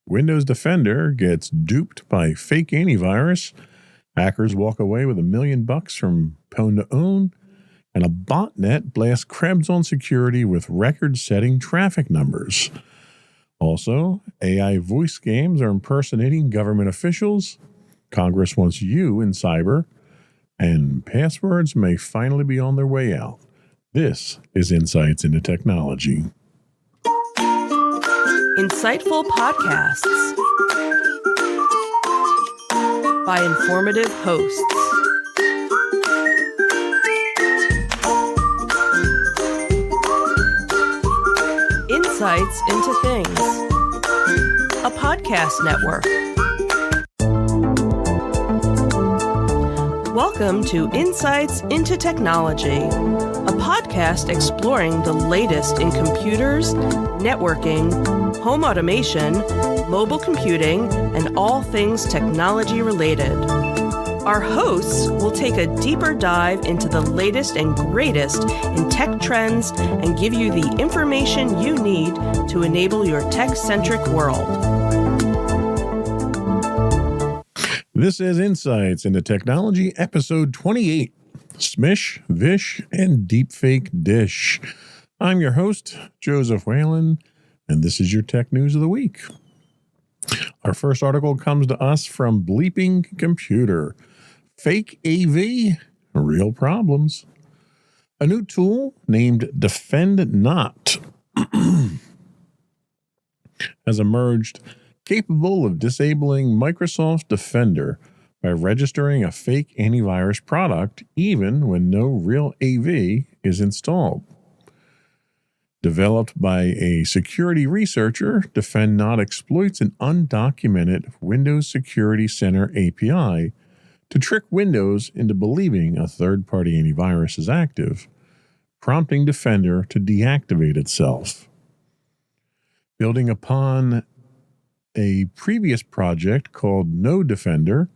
Windows Defender gets duped by fake antivirus. Hackers walk away with $1 million from Pwn2Own. And a botnet blasts Krebs on security with record-setting traffic numbers. Also, AI voice games are impersonating government officials. Congress wants you in cyber. And passwords may finally be on their way out. This is Insights into Technology. Insightful podcasts by informative hosts. Insights into Things, a podcast network. Welcome to Insights into Technology, a podcast exploring the latest in computers, networking, home automation, mobile computing, and all things technology related. Our hosts will take a deeper dive into the latest and greatest in tech trends and give you the information you need to enable your tech-centric world. This is Insights into Technology, episode 28, Smish, Vish, and Deepfake Dish. I'm your host, Joseph Whalen, and this is your tech news of the week. Our first article comes to us from Bleeping Computer. Fake AV, real problems. A new tool named DefendNOT has emerged, capable of disabling Microsoft Defender by registering a fake antivirus product even when no real AV is installed. Developed by a security researcher, DefendNOT exploits an undocumented Windows Security Center API to trick Windows into believing a third-party antivirus is active, prompting Defender to deactivate itself. Building upon a previous project called No Defender,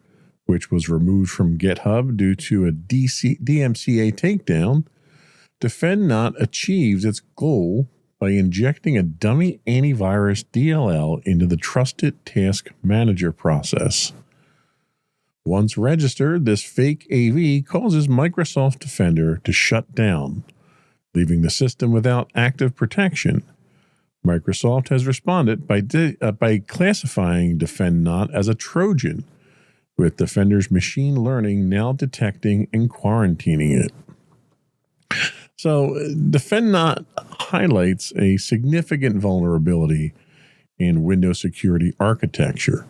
which was removed from GitHub due to a DMCA takedown, DefendNOT achieves its goal by injecting a dummy antivirus DLL into the Trusted Task Manager process. Once registered, this fake AV causes Microsoft Defender to shut down, leaving the system without active protection. Microsoft has responded by classifying DefendNOT as a Trojan, with Defender's machine learning now detecting and quarantining it. So, DefendNOT highlights a significant vulnerability in Windows security architecture.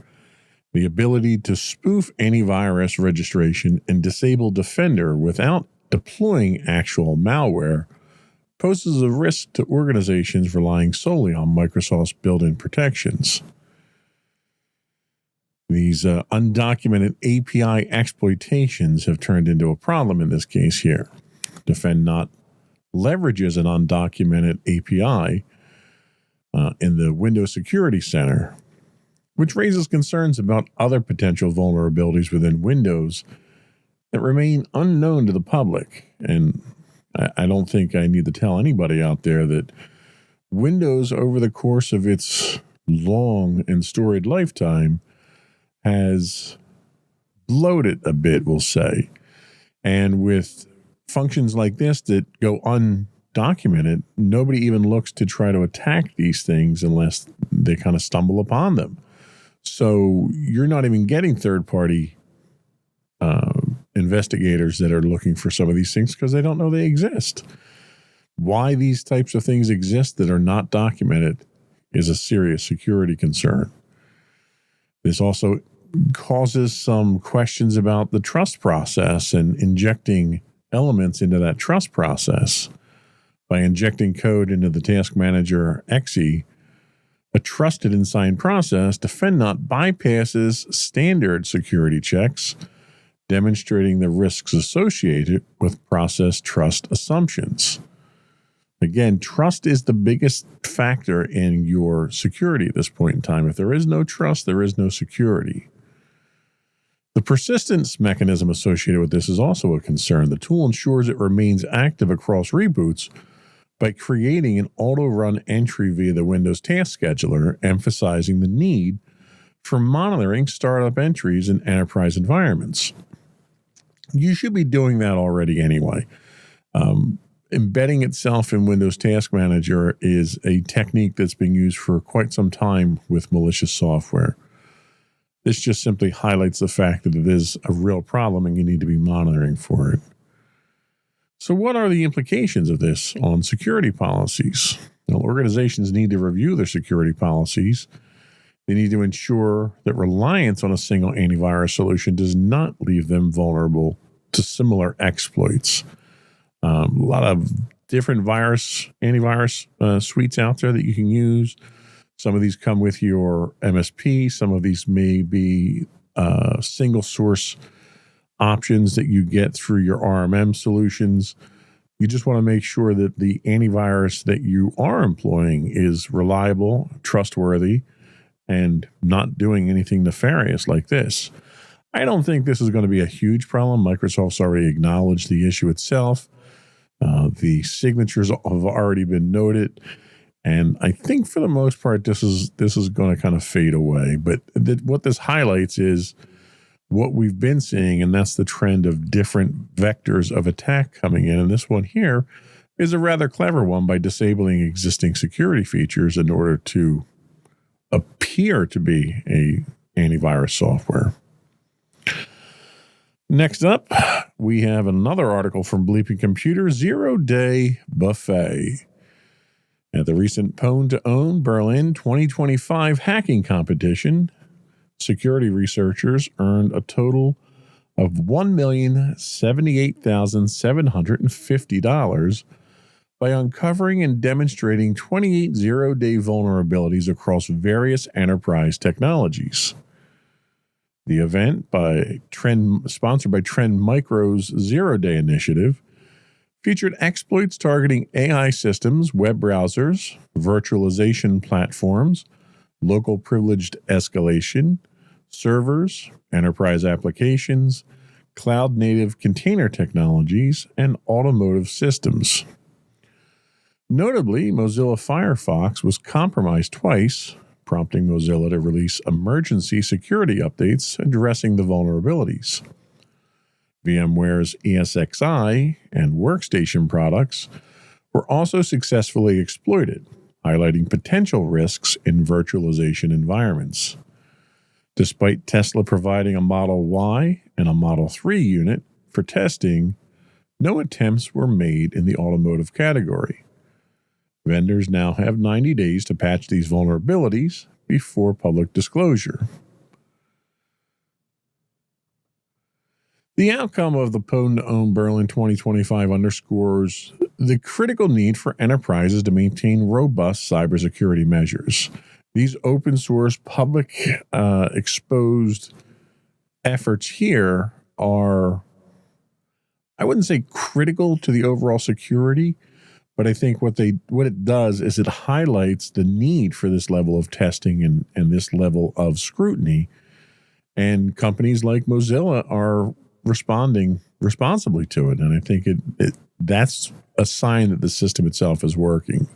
The ability to spoof antivirus registration and disable Defender without deploying actual malware poses a risk to organizations relying solely on Microsoft's built-in protections. These undocumented API exploitations have turned into a problem in this case here. DefendNOT leverages an undocumented API in the Windows Security Center, which raises concerns about other potential vulnerabilities within Windows that remain unknown to the public. And I don't think I need to tell anybody out there that Windows, over the course of its long and storied lifetime, has bloated a bit, we'll say. And with functions like this that go undocumented, nobody even looks to try to attack these things unless they kind of stumble upon them. So you're not even getting third-party investigators that are looking for some of these things because they don't know they exist. Why these types of things exist that are not documented is a serious security concern. This also causes some questions about the trust process and injecting elements into that trust process. By injecting code into the Task Manager exe, a trusted and signed process, DefendNOT bypasses standard security checks, demonstrating the risks associated with process trust assumptions. Again, trust is the biggest factor in your security at this point in time. If there is no trust, there is no security. The persistence mechanism associated with this is also a concern. The tool ensures it remains active across reboots by creating an auto-run entry via the Windows Task Scheduler, emphasizing the need for monitoring startup entries in enterprise environments. You should be doing that already anyway. Embedding itself in Windows Task Manager is a technique that's been used for quite some time with malicious software. This just simply highlights the fact that it is a real problem and you need to be monitoring for it. So what are the implications of this on security policies? Well, organizations need to review their security policies. They need to ensure that reliance on a single antivirus solution does not leave them vulnerable to similar exploits. A lot of different antivirus suites out there that you can use. Some of these come with your MSP. Some of these may be single source options that you get through your RMM solutions. You just want to make sure that the antivirus that you are employing is reliable, trustworthy, and not doing anything nefarious like this. I don't think this is going to be a huge problem. Microsoft's already acknowledged the issue itself. The signatures have already been noted. And I think for the most part, this is going to kind of fade away. But what this highlights is what we've been seeing, and that's the trend of different vectors of attack coming in. And this one here is a rather clever one by disabling existing security features in order to appear to be a antivirus software. Next up, we have another article from Bleeping Computer, 0-Day Buffet. At the recent Pwn2Own Berlin 2025 hacking competition, security researchers earned a total of $1,078,750 by uncovering and demonstrating 28 zero-day vulnerabilities across various enterprise technologies. The event, sponsored by Trend Micro's Zero-Day Initiative, featured exploits targeting AI systems, web browsers, virtualization platforms, local privileged escalation, servers, enterprise applications, cloud-native container technologies, and automotive systems. Notably, Mozilla Firefox was compromised twice, prompting Mozilla to release emergency security updates addressing the vulnerabilities. VMware's ESXi and Workstation products were also successfully exploited, highlighting potential risks in virtualization environments. Despite Tesla providing a Model Y and a Model 3 unit for testing, no attempts were made in the automotive category. Vendors now have 90 days to patch these vulnerabilities before public disclosure. The outcome of the Pwn2Own Berlin 2025 underscores the critical need for enterprises to maintain robust cybersecurity measures. These open source, public exposed efforts here are, I wouldn't say critical to the overall security, but I think what it does is it highlights the need for this level of testing and this level of scrutiny. And companies like Mozilla are responding responsibly to it. And I think that's a sign that the system itself is working.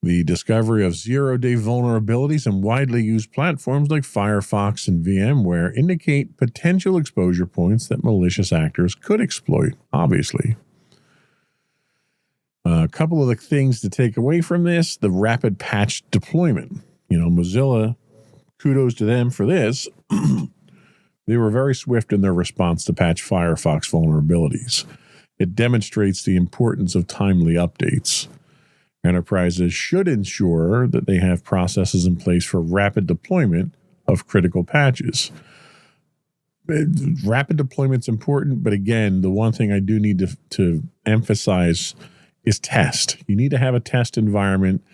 The discovery of zero-day vulnerabilities in widely used platforms like Firefox and VMware indicate potential exposure points that malicious actors could exploit, obviously. A couple of the things to take away from this, the rapid patch deployment. Mozilla, kudos to them for this. They were very swift in their response to patch Firefox vulnerabilities. It demonstrates the importance of timely updates. Enterprises should ensure that they have processes in place for rapid deployment of critical patches. Rapid deployment's important, but again, the one thing I do need to emphasize is test. You need to have a test environment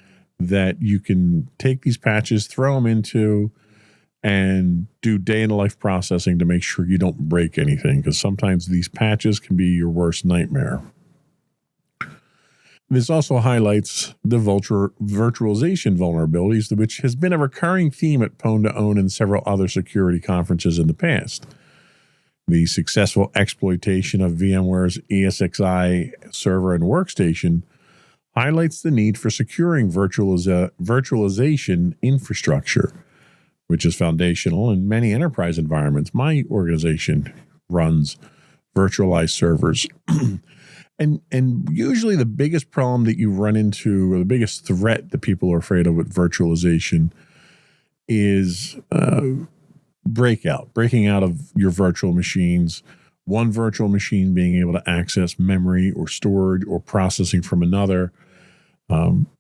that you can take these patches, throw them into, and do day-in-the-life processing to make sure you don't break anything, because sometimes these patches can be your worst nightmare. This also highlights the virtualization vulnerabilities, which has been a recurring theme at Pwn2Own and several other security conferences in the past. The successful exploitation of VMware's ESXi server and workstation highlights the need for securing virtualization infrastructure. which is foundational in many enterprise environments. My organization runs virtualized servers. And usually the biggest problem that you run into, or the biggest threat that people are afraid of with virtualization, is breaking out of your virtual machines. One virtual machine being able to access memory or storage or processing from another.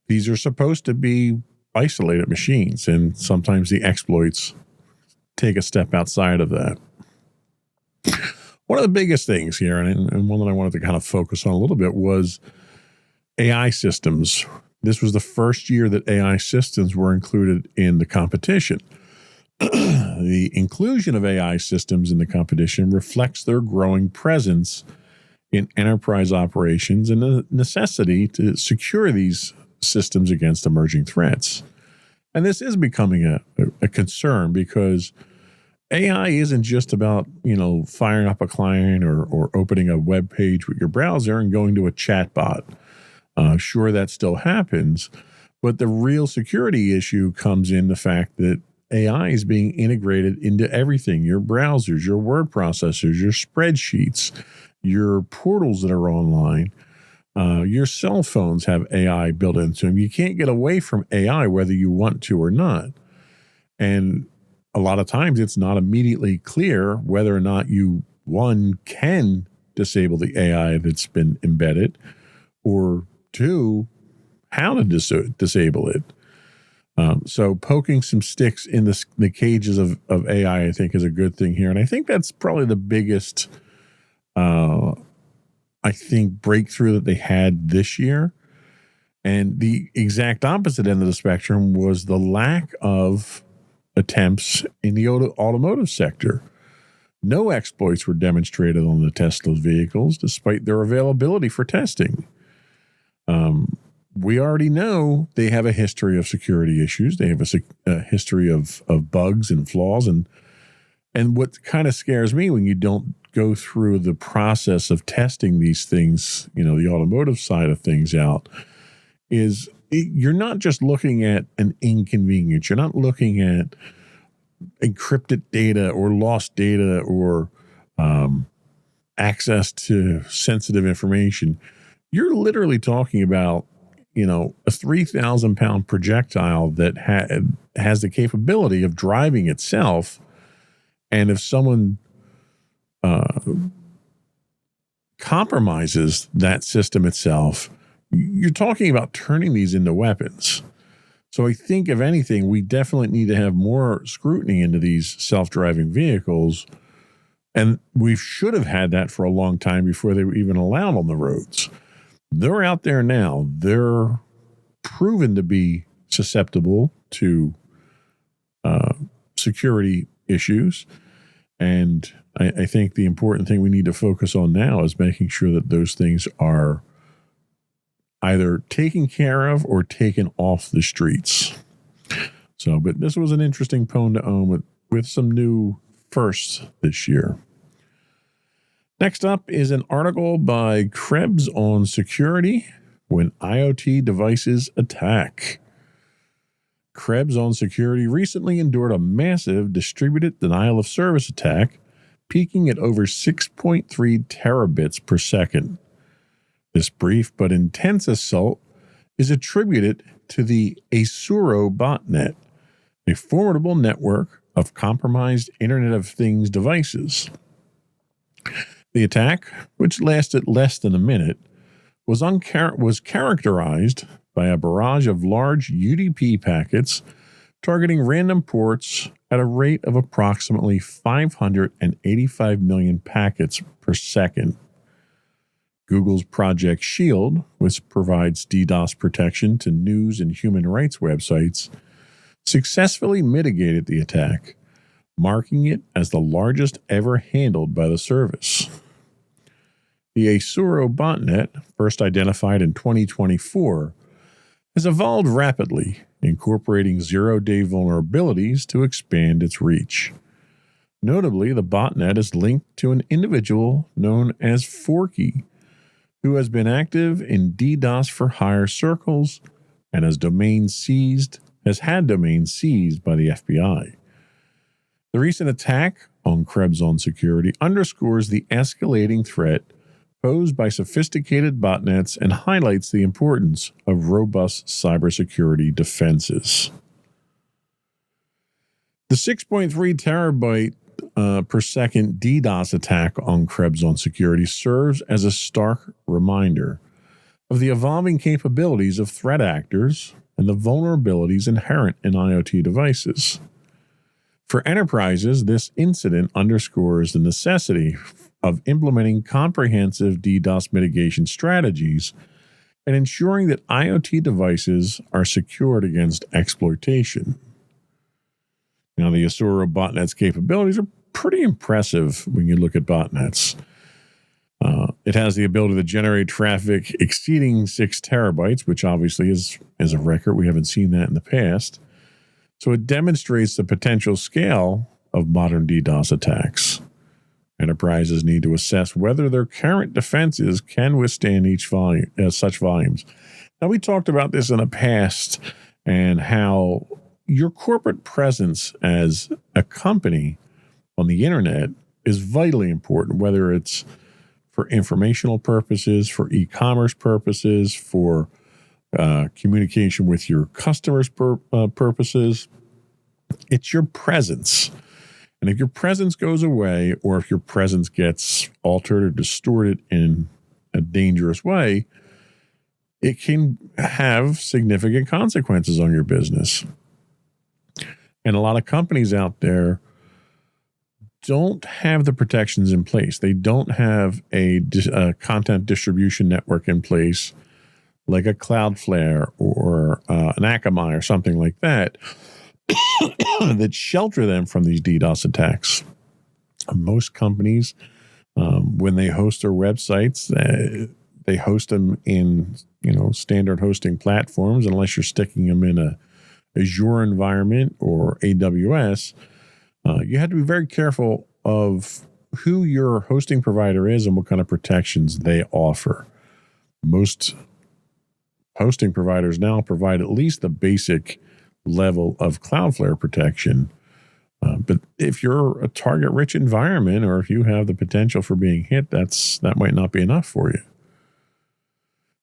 These are supposed to be isolated machines, and sometimes the exploits take a step outside of that. One of the biggest things here, and one that I wanted to kind of focus on a little bit, was AI systems. This was the first year that AI systems were included in the competition. The inclusion of AI systems in the competition reflects their growing presence in enterprise operations and the necessity to secure these systems against emerging threats. And this is becoming a concern, because AI isn't just about, firing up a client or opening a web page with your browser and going to a chat bot. Sure, that still happens, but the real security issue comes in the fact that AI is being integrated into everything: your browsers, your word processors, your spreadsheets, your portals that are online. Your cell phones have AI built into them. You can't get away from AI whether you want to or not. And a lot of times it's not immediately clear whether or not you, one, can disable the AI that's been embedded, or two, how to disable it. So poking some sticks in the cages of AI, I think, is a good thing here. And I think that's probably the biggest, breakthrough that they had this year. And the exact opposite end of the spectrum was the lack of attempts in the automotive sector. No exploits were demonstrated on the Tesla's vehicles, despite their availability for testing. We already know they have a history of security issues. They have a history of bugs and flaws. And what kind of scares me when you don't go through the process of testing these things, the automotive side of things out, is you're not just looking at an inconvenience. You're not looking at encrypted data or lost data or access to sensitive information. You're literally talking about, a 3,000-pound projectile that has the capability of driving itself. And if someone compromises that system itself, you're talking about turning these into weapons. So I think, if anything, we definitely need to have more scrutiny into these self-driving vehicles. And we should have had that for a long time before they were even allowed on the roads. They're out there now. They're proven to be susceptible to security issues. And I think the important thing we need to focus on now is making sure that those things are either taken care of or taken off the streets. So, but this was an interesting Pwn2Own with some new firsts this year. Next up is an article by Krebs on security when IoT devices attack. Krebs on security recently endured a massive distributed denial of service attack, peaking at over 6.3 terabits per second. This brief but intense assault is attributed to the Asuro botnet, a formidable network of compromised Internet of Things devices. The attack, which lasted less than a minute, was characterized by a barrage of large UDP packets targeting random ports at a rate of approximately 585 million packets per second. Google's Project Shield, which provides DDoS protection to news and human rights websites, successfully mitigated the attack, marking it as the largest ever handled by the service. The Asuro botnet, first identified in 2024, has evolved rapidly, incorporating zero-day vulnerabilities to expand its reach. Notably, the botnet is linked to an individual known as Forky, who has been active in DDoS for hire circles and has had domains seized by the FBI. The recent attack on Pwn2Own Security underscores the escalating threat posed by sophisticated botnets and highlights the importance of robust cybersecurity defenses. The 6.3 terabyte per second DDoS attack on Pwn2Own Security serves as a stark reminder of the evolving capabilities of threat actors and the vulnerabilities inherent in IoT devices. For enterprises, this incident underscores the necessity of implementing comprehensive DDoS mitigation strategies and ensuring that IoT devices are secured against exploitation. Now, the Asura botnet's capabilities are pretty impressive when you look at botnets. It has the ability to generate traffic exceeding 6 terabytes, which obviously is a record. We haven't seen that in the past. So it demonstrates the potential scale of modern DDoS attacks. Enterprises need to assess whether their current defenses can withstand such volumes. Now, we talked about this in the past and how your corporate presence as a company on the internet is vitally important, whether it's for informational purposes, for e-commerce purposes, for communication with your customers purposes. It's your presence. And if your presence goes away, or if your presence gets altered or distorted in a dangerous way, it can have significant consequences on your business. And a lot of companies out there don't have the protections in place. They don't have a content distribution network in place, like a Cloudflare or an Akamai or something like that, that shelter them from these DDoS attacks. Most companies, when they host their websites, they host them in standard hosting platforms, unless you're sticking them in a Azure environment or AWS. You have to be very careful of who your hosting provider is and what kind of protections they offer. Most hosting providers now provide at least the basic level of Cloudflare protection. But if you're a target-rich environment, or if you have the potential for being hit, that might not be enough for you.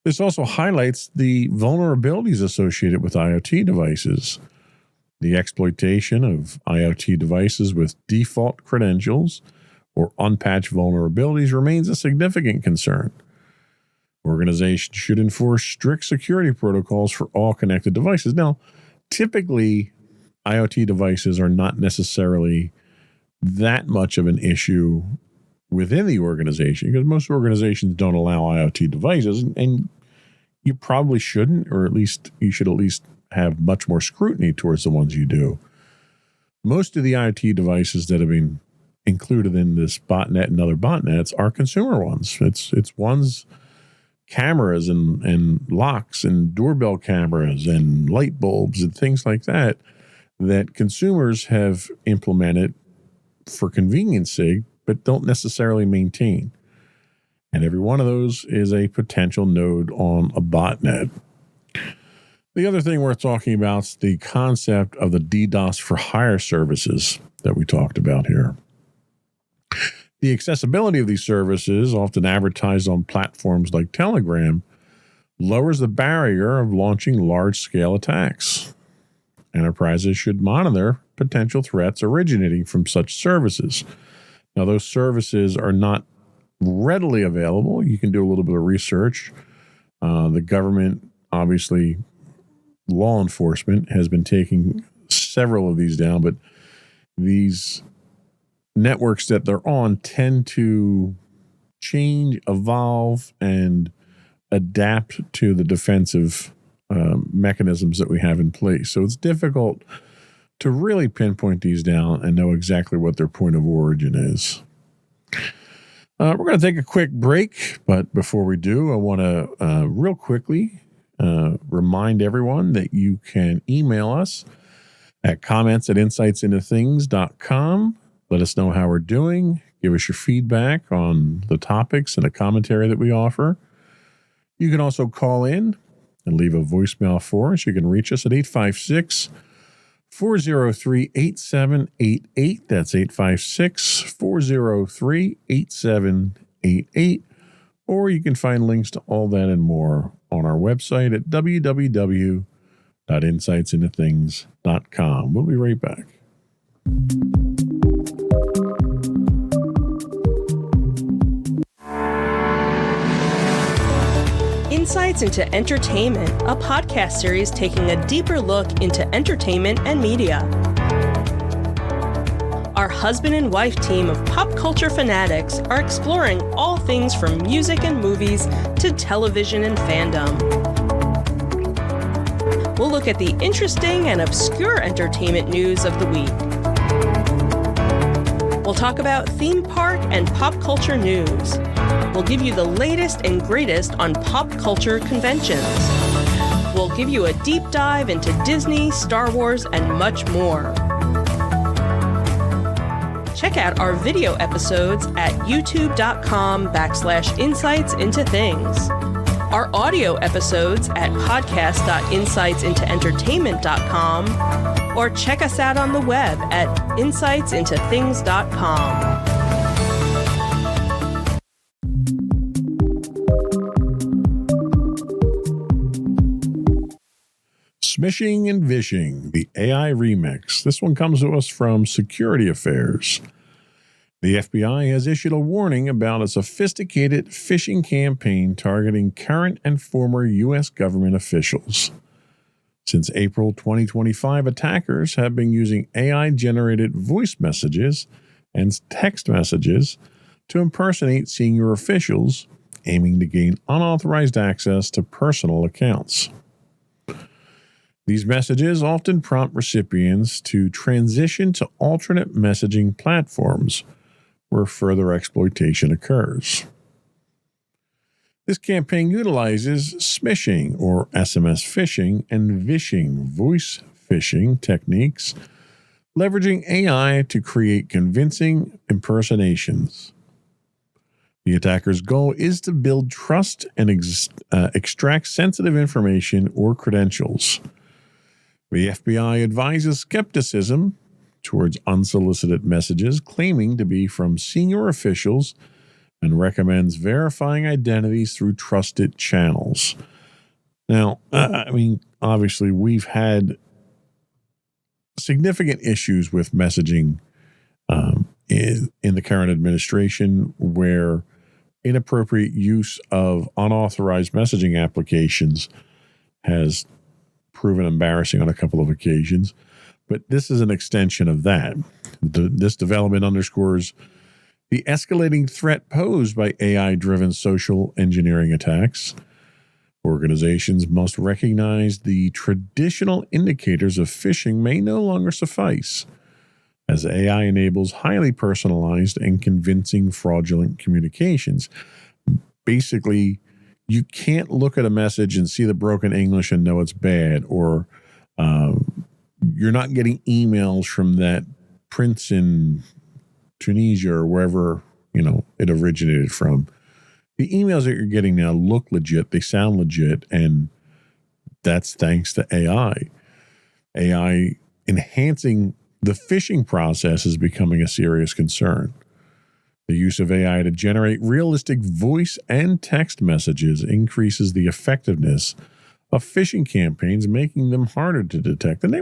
This also highlights the vulnerabilities associated with IoT devices. The exploitation of IoT devices with default credentials or unpatched vulnerabilities remains a significant concern. Organizations should enforce strict security protocols for all connected devices. Now, typically, IoT devices are not necessarily that much of an issue within the organization, because most organizations don't allow IoT devices, and you probably shouldn't, or at least you should at least have much more scrutiny towards the ones you do. Most of the IoT devices that have been included in this botnet and other botnets are consumer ones. It's ones, cameras and locks and doorbell cameras and light bulbs and things like that consumers have implemented for convenience sake, but don't necessarily maintain. And every one of those is a potential node on a botnet. The other thing worth talking about is the concept of the DDoS for hire services that we talked about here. The accessibility of these services, often advertised on platforms like Telegram, lowers the barrier of launching large-scale attacks. Enterprises should monitor potential threats originating from such services. Now, those services are not readily available. You can do a little bit of research. The government, obviously, law enforcement has been taking several of these down, but these networks that they're on tend to change, evolve, and adapt to the defensive mechanisms that we have in place. So it's difficult to really pinpoint these down and know exactly what their point of origin is. We're going to take a quick break, but before we do, I want to real quickly remind everyone that you can email us at comments@insightsintothings.com. Let us know how we're doing. Give us your feedback on the topics and the commentary that we offer. You can also call in and leave a voicemail for us. You can reach us at 403-8788. That's 856-403-8788. Or you can find links to all that and more on our website at www.insightsintothings.com. We'll be right back. Insights into Entertainment, a podcast series taking a deeper look into entertainment and media. Our husband and wife team of pop culture fanatics are exploring all things from music and movies to television and fandom. We'll look at the interesting and obscure entertainment news of the week. We'll talk about theme park and pop culture news. We'll give you the latest and greatest on pop culture conventions. We'll give you a deep dive into Disney, Star Wars, and much more. Check out our video episodes at youtube.com/insightsintothings. Our audio episodes at podcast.insightsintoentertainment.com, or check us out on the web at insightsintothings.com. Smishing and Vishing, the AI remix. This one comes to us from Security Affairs. The FBI has issued a warning about a sophisticated phishing campaign targeting current and former U.S. government officials. Since April 2025, attackers have been using AI-generated voice messages and text messages to impersonate senior officials, aiming to gain unauthorized access to personal accounts. These messages often prompt recipients to transition to alternate messaging platforms where further exploitation occurs. This campaign utilizes smishing or SMS phishing and vishing voice phishing techniques, leveraging AI to create convincing impersonations. The attacker's goal is to build trust and extract sensitive information or credentials. The FBI advises skepticism towards unsolicited messages claiming to be from senior officials and recommends verifying identities through trusted channels. Now, obviously, we've had significant issues with messaging in the current administration where inappropriate use of unauthorized messaging applications has proven embarrassing on a couple of occasions, but this is an extension of that. This development underscores the escalating threat posed by AI-driven social engineering attacks. Organizations must recognize the traditional indicators of phishing may no longer suffice, as AI enables highly personalized and convincing fraudulent communications. Basically, you can't look at a message and see the broken English and know it's bad, or you're not getting emails from that prince in Tunisia or wherever, it originated from. The emails that you're getting now look legit, they sound legit, and that's thanks to AI. AI enhancing the phishing process is becoming a serious concern. The use of AI to generate realistic voice and text messages increases the effectiveness of phishing campaigns, making them harder to detect. And they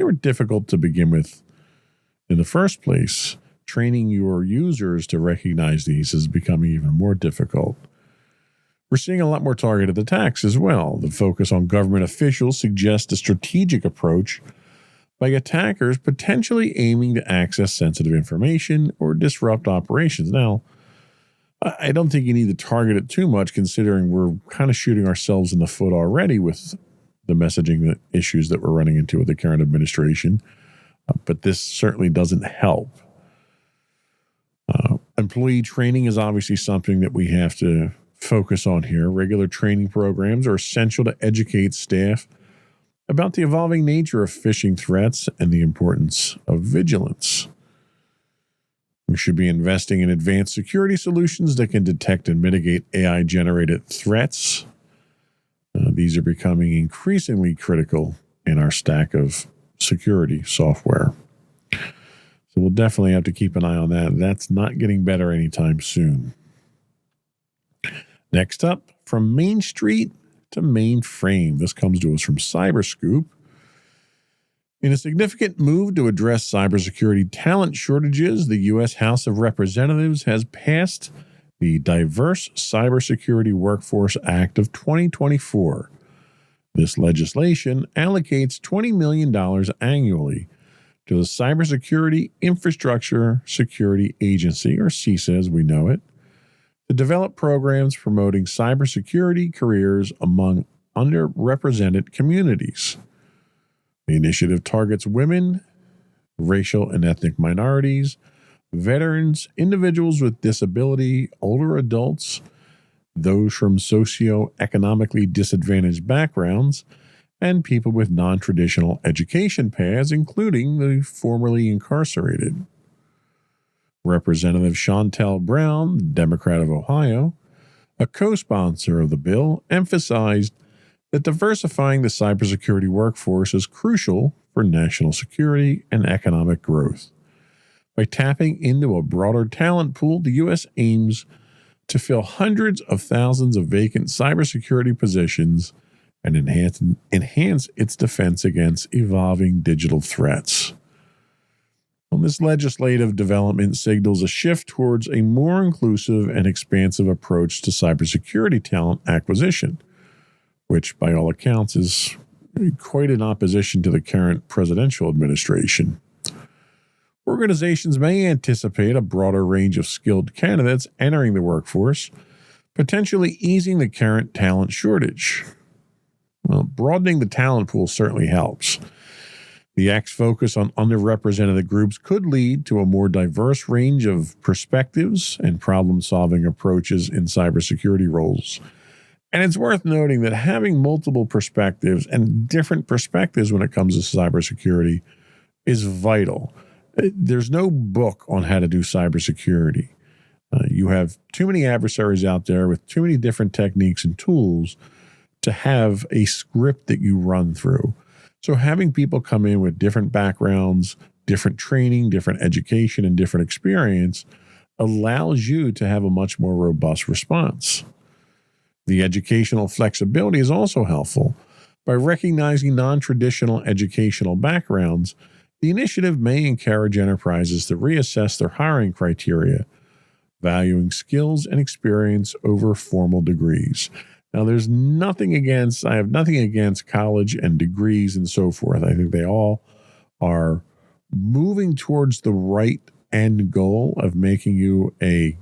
were difficult to begin with in the first place. Training your users to recognize these is becoming even more difficult. We're seeing a lot more targeted attacks as well. The focus on government officials suggests a strategic approach by attackers potentially aiming to access sensitive information or disrupt operations. Now, I don't think you need to target it too much, considering we're kind of shooting ourselves in the foot already with the messaging issues that we're running into with the current administration. But this certainly doesn't help. Employee training is obviously something that we have to focus on here. Regular training programs are essential to educate staff about the evolving nature of phishing threats and the importance of vigilance. We should be investing in advanced security solutions that can detect and mitigate AI-generated threats. These are becoming increasingly critical in our stack of security software. So we'll definitely have to keep an eye on that. That's not getting better anytime soon. Next up, from Main Street to mainframe. This comes to us from Cyberscoop. In a significant move to address cybersecurity talent shortages, the U.S. House of Representatives has passed the Diverse Cybersecurity Workforce Act of 2024. This legislation allocates $20 million annually to the Cybersecurity Infrastructure Security Agency, or CISA as we know it, to develop programs promoting cybersecurity careers among underrepresented communities. The initiative targets women, racial and ethnic minorities, veterans, individuals with disability, older adults, those from socioeconomically disadvantaged backgrounds, and people with non-traditional education paths, including the formerly incarcerated. Representative Shontel Brown, Democrat of Ohio, a co-sponsor of the bill, emphasized that diversifying the cybersecurity workforce is crucial for national security and economic growth. By tapping into a broader talent pool, the U.S. aims to fill hundreds of thousands of vacant cybersecurity positions and enhance its defense against evolving digital threats. Well, this legislative development signals a shift towards a more inclusive and expansive approach to cybersecurity talent acquisition, which by all accounts is quite in opposition to the current presidential administration. Organizations may anticipate a broader range of skilled candidates entering the workforce, potentially easing the current talent shortage. Well, broadening the talent pool certainly helps. The Act's focus on underrepresented groups could lead to a more diverse range of perspectives and problem-solving approaches in cybersecurity roles. And it's worth noting that having multiple perspectives and different perspectives when it comes to cybersecurity is vital. There's no book on how to do cybersecurity. You have too many adversaries out there with too many different techniques and tools to have a script that you run through. So having people come in with different backgrounds, different training, different education, and different experience allows you to have a much more robust response. The educational flexibility is also helpful. By recognizing non-traditional educational backgrounds, the initiative may encourage enterprises to reassess their hiring criteria, valuing skills and experience over formal degrees. Now, I have nothing against college and degrees and so forth. I think they all are moving towards the right end goal of making you a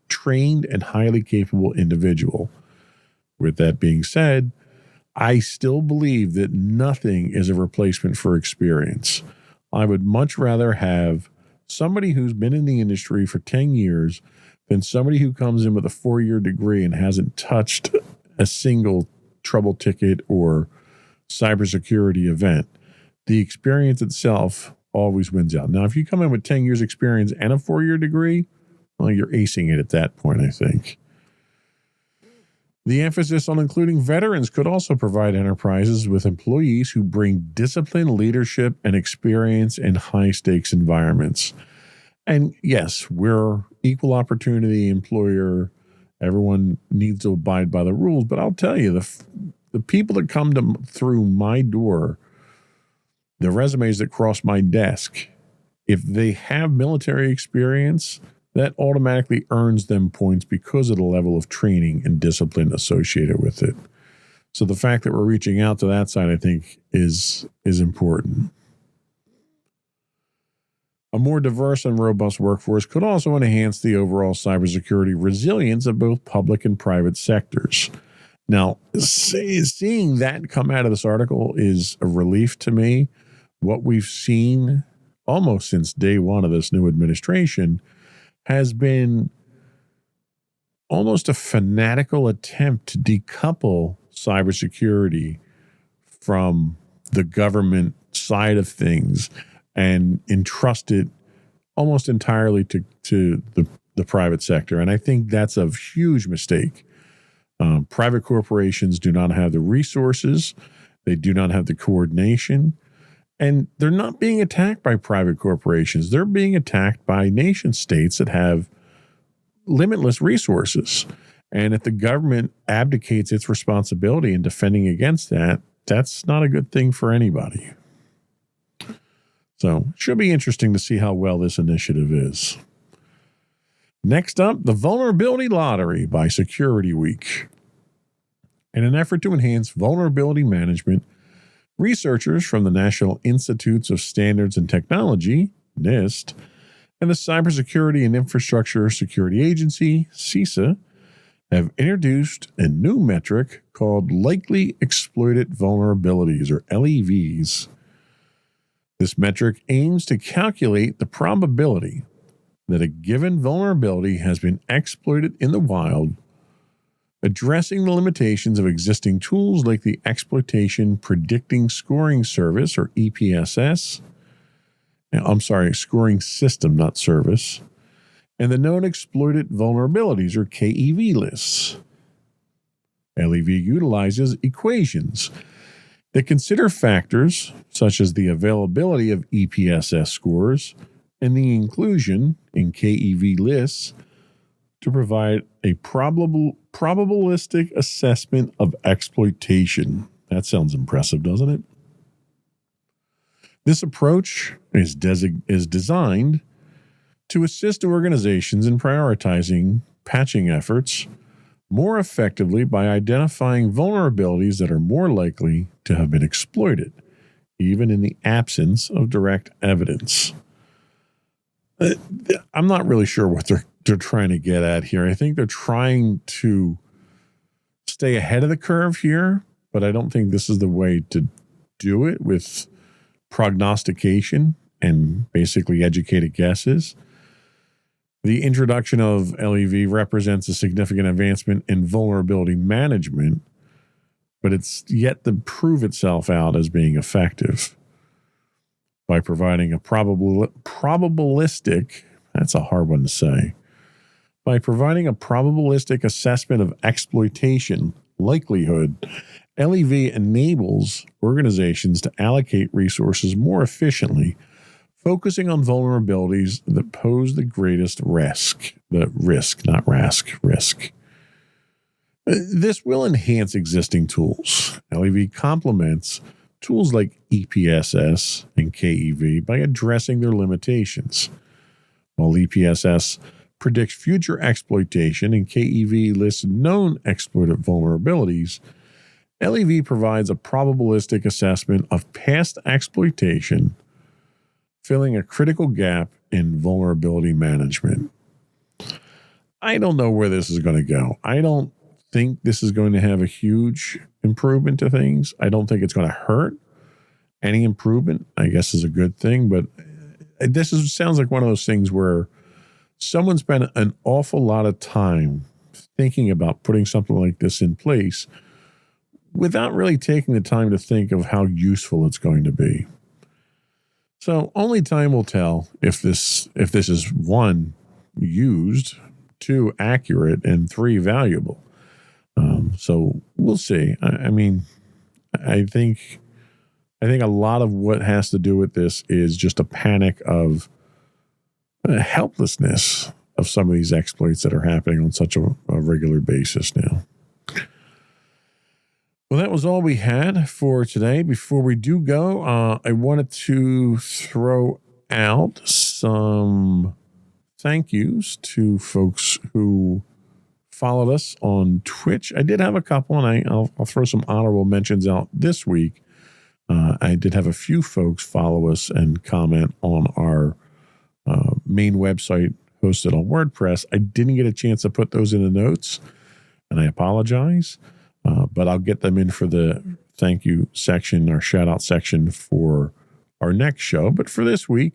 trained and highly capable individual. With that being said, I still believe that nothing is a replacement for experience. I would much rather have somebody who's been in the industry for 10 years than somebody who comes in with a 4-year degree and hasn't touched a single trouble ticket or cybersecurity event. The experience itself always wins out. Now, if you come in with 10 years experience and a 4-year degree, well, you're acing it at that point, I think. The emphasis on including veterans could also provide enterprises with employees who bring discipline, leadership, and experience in high-stakes environments. And yes, we're equal opportunity employer. Everyone needs to abide by the rules. But I'll tell you, the people that come through my door, the resumes that cross my desk, if they have military experience, that automatically earns them points because of the level of training and discipline associated with it. So the fact that we're reaching out to that side, I think, is important. A more diverse and robust workforce could also enhance the overall cybersecurity resilience of both public and private sectors. Now, seeing that come out of this article is a relief to me. What we've seen almost since day one of this new administration has been almost a fanatical attempt to decouple cybersecurity from the government side of things and entrust it almost entirely to the private sector. And I think that's a huge mistake. Private corporations do not have the resources. They do not have the coordination. And they're not being attacked by private corporations. They're being attacked by nation states that have limitless resources. And if the government abdicates its responsibility in defending against that, that's not a good thing for anybody. So it should be interesting to see how well this initiative is. Next up, the Vulnerability Lottery by Security Week. In an effort to enhance vulnerability management, researchers from the National Institutes of Standards and Technology, NIST, and the Cybersecurity and Infrastructure Security Agency, CISA, have introduced a new metric called Likely Exploited Vulnerabilities, or LEVs. This metric aims to calculate the probability that a given vulnerability has been exploited in the wild, addressing the limitations of existing tools like the Exploitation Predicting Scoring Service, or EPSS. Scoring System, not service. And the Known Exploited Vulnerabilities, or KEV lists. LEV utilizes equations that consider factors such as the availability of EPSS scores and the inclusion in KEV lists to provide a probabilistic assessment of exploitation. That sounds impressive, doesn't it? This approach is designed to assist organizations in prioritizing patching efforts more effectively by identifying vulnerabilities that are more likely to have been exploited, even in the absence of direct evidence. I'm not really sure what they're trying to get at here. I think they're trying to stay ahead of the curve here, but I don't think this is the way to do it with prognostication and basically educated guesses. The introduction of LEV represents a significant advancement in vulnerability management, but it's yet to prove itself out as being effective. By providing a probabilistic, that's a hard one to say, by providing a probabilistic assessment of exploitation likelihood, LEV enables organizations to allocate resources more efficiently, focusing on vulnerabilities that pose the greatest risk. Risk. This will enhance existing tools. LEV complements tools like EPSS and KEV by addressing their limitations. While EPSS predicts future exploitation and KEV lists known exploited vulnerabilities, LEV provides a probabilistic assessment of past exploitation, filling a critical gap in vulnerability management. I don't know where this is going to go. I don't think this is going to have a huge improvement to things. I don't think it's going to hurt. Any improvement, I guess, is a good thing, but sounds like one of those things where someone spent an awful lot of time thinking about putting something like this in place without really taking the time to think of how useful it's going to be. So only time will tell if this is, 1, used, 2, accurate, and 3, valuable. So we'll see. I think a lot of what has to do with this is just a panic of helplessness of some of these exploits that are happening on such a regular basis now. Well, that was all we had for today. Before we do go, I wanted to throw out some thank yous to folks who followed us on Twitch. I did have a couple, and I'll throw some honorable mentions out this week. I did have a few folks follow us and comment on our main website hosted on WordPress. I didn't get a chance to put those in the notes, and I apologize, but I'll get them in for the thank you section or shout out section for our next show. But for this week,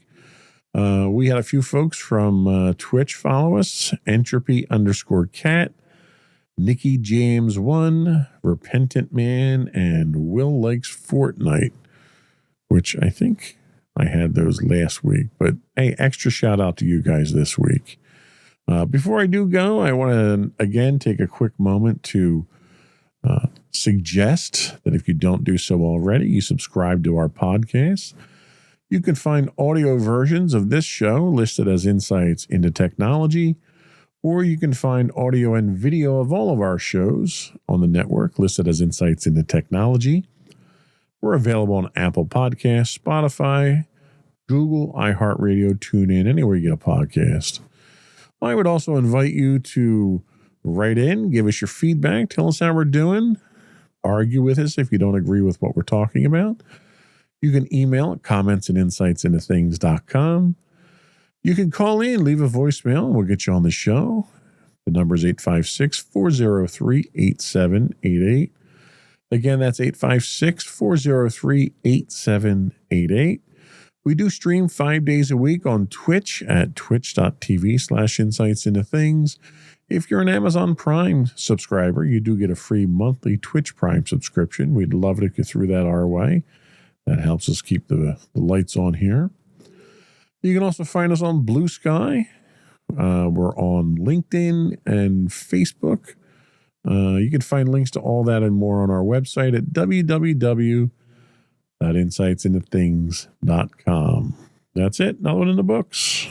we had a few folks from Twitch follow us: Entropy_cat, Nikki James 1, Repentant Man, and Will Likes Fortnite, which I think I had those last week. But hey, extra shout out to you guys this week. Before I do go, I want to again take a quick moment to suggest that if you don't do so already, you subscribe to our podcast. You can find audio versions of this show listed as Insights into Technology, or you can find audio and video of all of our shows on the network listed as Insights into Technology. We're available on Apple Podcasts, Spotify, Google, iHeartRadio, TuneIn, anywhere you get a podcast. I would also invite you to write in, give us your feedback, tell us how we're doing, argue with us if you don't agree with what we're talking about. You can email at comments@insightsintothings.com. You can call in, leave a voicemail, and we'll get you on the show. The number is 856-403-8788. Again, that's 856-403-8788. We do stream 5 days a week on Twitch at twitch.tv/insightsintothings. If you're an Amazon Prime subscriber, you do get a free monthly Twitch Prime subscription. We'd love it if you threw that our way. That helps us keep the lights on here. You can also find us on Blue Sky. We're on LinkedIn and Facebook. You can find links to all that and more on our website at www.insightsintothings.com. That's it. Another one in the books.